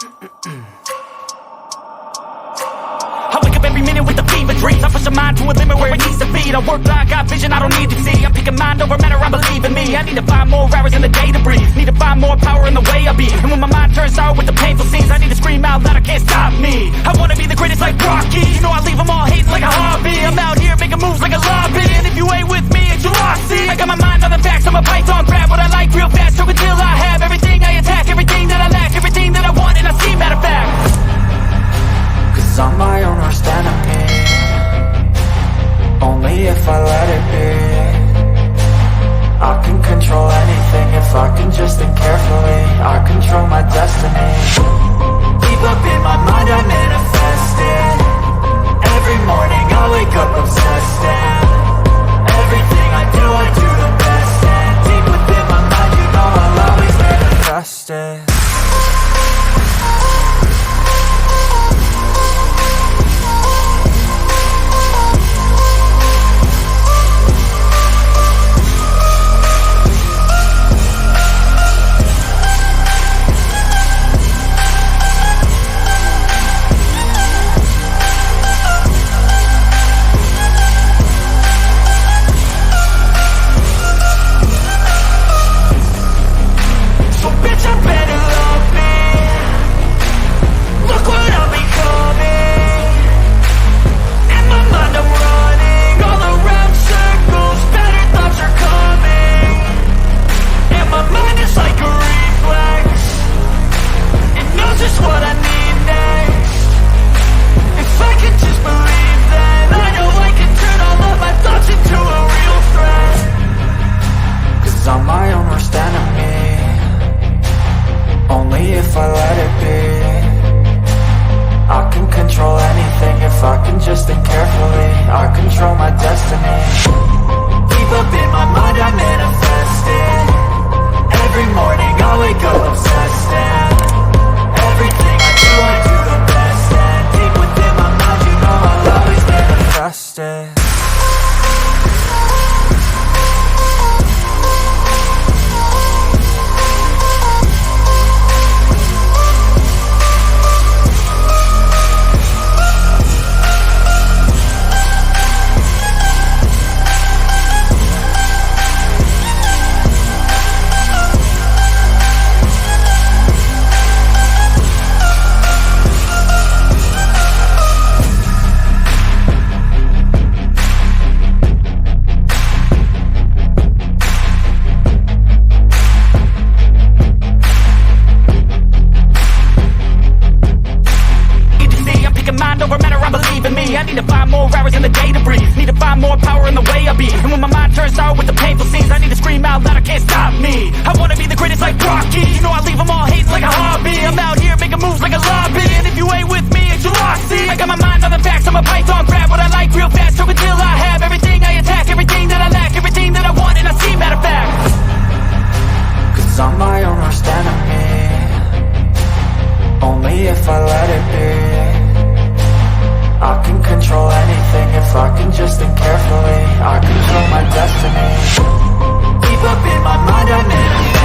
I wake up every minute with the fever dreams. I push my mind to a limit where it needs to be. I work blind, got vision I don't need to see. I'm picking mind over matter, I believe in me. I need to find more hours in the day to breathe. Need to find more power in the way I be. And when my mind turns sour with the painful scenes, I need to scream out loud, I can't stop me. I wanna be the greatest like Rocky. You know I leave them all hating like a hobby. I'm out here making moves like a lobby. And if you ain't with me, it's your loss. See, I got my mind on the facts, I'm a python, grab what I like real fast. So until I have everything I attack, everything that I lack, everything that I want, and I see matter of fact. Cause I'm my own worst enemy. Only if I let it be. I can control anything if I can just think carefully. I control my destiny. Deep up in my mind I manifest it. Every morning I wake up obsessed, and everything I do the best. And deep within my mind, you know I'll always manifest it. If I let it be, I can control anything if I can just think carefully. I control my destiny. Deep up in my mind I manifest it. Every morning I wake up obsessed, and everything I do the best. And deep within my mind, you know I'll always manifest it. I need to find more hours in the day to breathe. Need to find more power in the way I be. And when my mind turns sour with the painful scenes, I need to scream out loud, I can't stop me. I wanna be the greatest like Rocky. You know I leave them all hating like a hobby. I'm out here making moves like a lobby. And if you ain't with me, it's your loss. See, I got my mind on the facts, I'm a python, grab what I like real fast. So until I have everything I attack, everything that I lack, everything that I want, and I see matter of fact. Cause I'm my own worst enemy. Only if I let it be. I can control anything if I can just think carefully. I control my destiny. Deep up in my mind I manifest.